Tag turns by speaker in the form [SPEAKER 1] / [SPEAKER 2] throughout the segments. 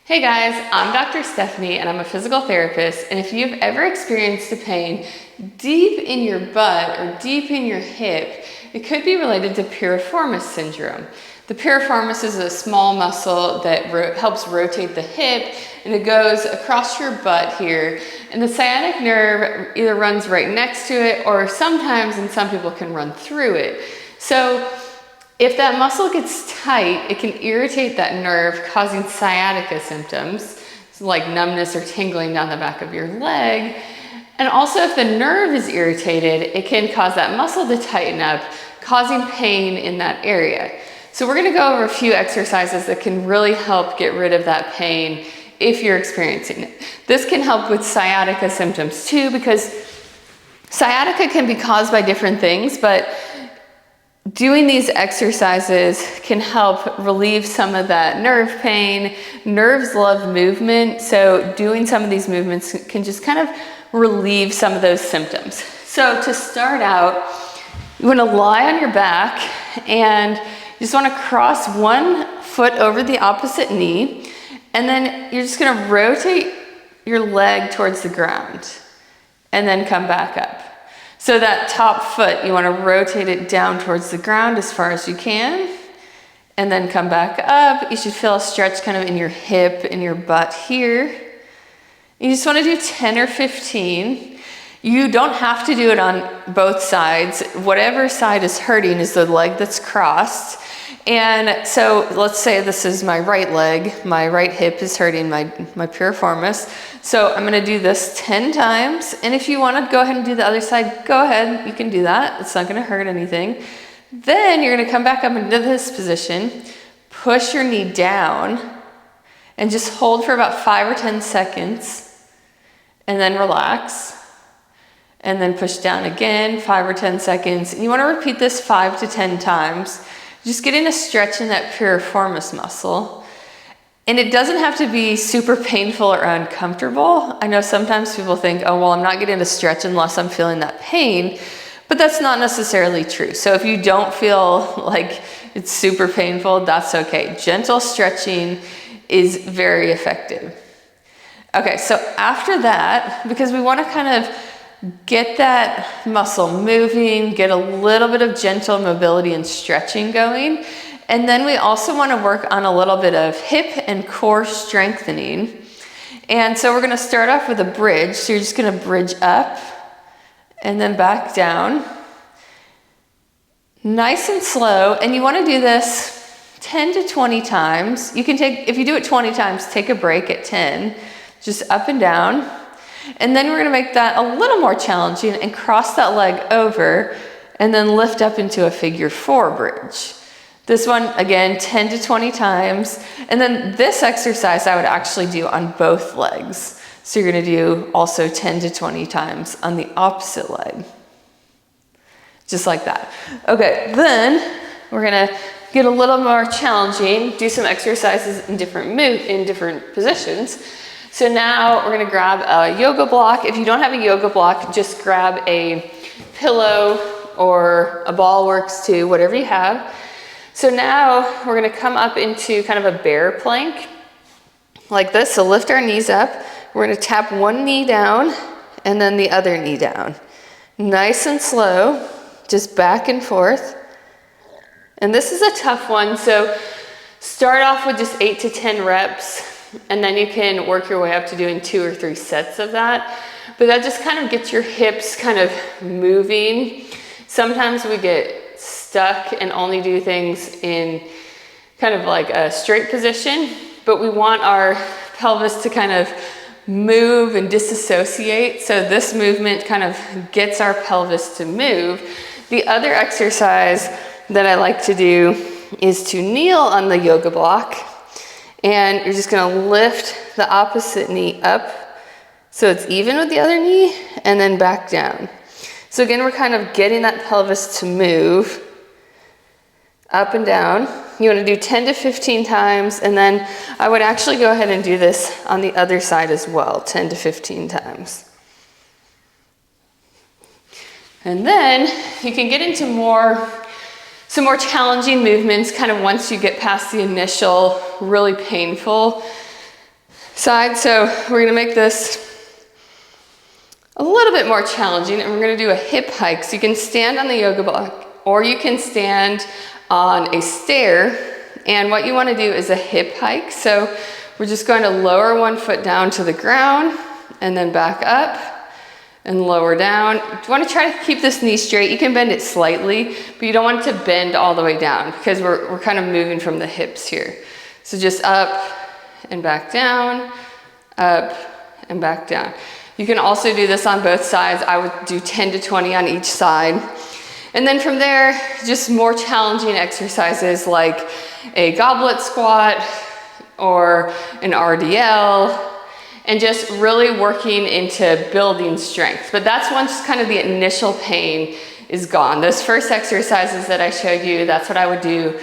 [SPEAKER 1] Hey guys, I'm Dr. Stephanie and I'm a physical therapist, and if you've ever experienced a pain deep in your butt or deep in your hip, it could be related to Piriformis Syndrome. The piriformis is a small muscle that helps rotate the hip, and it goes across your butt here, and the sciatic nerve either runs right next to it or sometimes, and some people can run through it. So if that muscle gets tight, it can irritate that nerve, causing sciatica symptoms, like numbness or tingling down the back of your leg. And also if the nerve is irritated, it can cause that muscle to tighten up, causing pain in that area. So we're gonna go over a few exercises that can really help get rid of that pain if you're experiencing it. This can help with sciatica symptoms too, because sciatica can be caused by different things, but doing these exercises can help relieve some of that nerve pain. Nerves love movement, so doing some of these movements can just kind of relieve some of those symptoms. So to start out, you want to lie on your back and you just want to cross one foot over the opposite knee, and then you're just going to rotate your leg towards the ground and then come back up. So that top foot, you want to rotate it down towards the ground as far as you can, and then come back up. You should feel a stretch kind of in your hip, in your butt here. You just want to do 10 or 15. You don't have to do it on both sides. Whatever side is hurting is the leg that's crossed. And so let's say this is my right leg, my right hip is hurting, my piriformis. So I'm gonna do this 10 times. And if you wanna go ahead and do the other side, go ahead, you can do that. It's not gonna hurt anything. Then you're gonna come back up into this position, push your knee down, and just hold for about 5 or 10 seconds, and then relax. And then push down again, 5 or 10 seconds. And you wanna repeat this 5 to 10 times. Just getting a stretch in that piriformis muscle. And it doesn't have to be super painful or uncomfortable. I know sometimes people think, oh, well, I'm not getting a stretch unless I'm feeling that pain, but that's not necessarily true. So if you don't feel like it's super painful, that's okay. Gentle stretching is very effective. Okay, so after that, because we want to kind of get that muscle moving, get a little bit of gentle mobility and stretching going. And then we also want to work on a little bit of hip and core strengthening. And so we're going to start off with a bridge. So you're just going to bridge up and then back down. Nice and slow. And you want to do this 10 to 20 times. You can take, if you do it 20 times, take a break at 10, just up and down. And then we're gonna make that a little more challenging and cross that leg over and then lift up into a figure 4 bridge. This one, again, 10 to 20 times. And then this exercise I would actually do on both legs. So you're gonna do also 10 to 20 times on the opposite leg. Just like that. Okay, then we're gonna get a little more challenging, do some exercises in different positions. So now we're gonna grab a yoga block. If you don't have a yoga block, just grab a pillow or a ball works too, whatever you have. So now we're gonna come up into kind of a bear plank like this. So lift our knees up. We're gonna tap one knee down and then the other knee down. Nice and slow, just back and forth. And this is a tough one. So start off with just 8 to 10 reps. And then you can work your way up to doing 2 or 3 sets of that. But that just kind of gets your hips kind of moving. Sometimes we get stuck and only do things in kind of like a straight position, but we want our pelvis to kind of move and disassociate. So this movement kind of gets our pelvis to move. The other exercise that I like to do is to kneel on the yoga block. And you're just gonna lift the opposite knee up so it's even with the other knee, and then back down. So again, we're kind of getting that pelvis to move up and down. You wanna do 10 to 15 times, and then I would actually go ahead and do this on the other side as well, 10 to 15 times. And then you can get into some more challenging movements kind of once you get past the initial really painful side. So we're gonna make this a little bit more challenging, and we're gonna do a hip hike. So you can stand on the yoga block, or you can stand on a stair. And what you wanna do is a hip hike. So we're just going to lower one foot down to the ground and then back up and lower down. You wanna try to keep this knee straight. You can bend it slightly, but you don't want it to bend all the way down because we're kind of moving from the hips here. So just up and back down, up and back down. You can also do this on both sides. I would do 10 to 20 on each side. And then from there, just more challenging exercises like a goblet squat or an RDL, and just really working into building strength. But that's once kind of the initial pain is gone. Those first exercises that I showed you, that's what I would do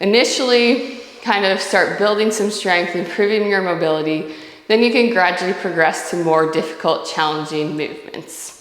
[SPEAKER 1] initially, kind of start building some strength, improving your mobility. Then you can gradually progress to more difficult, challenging movements.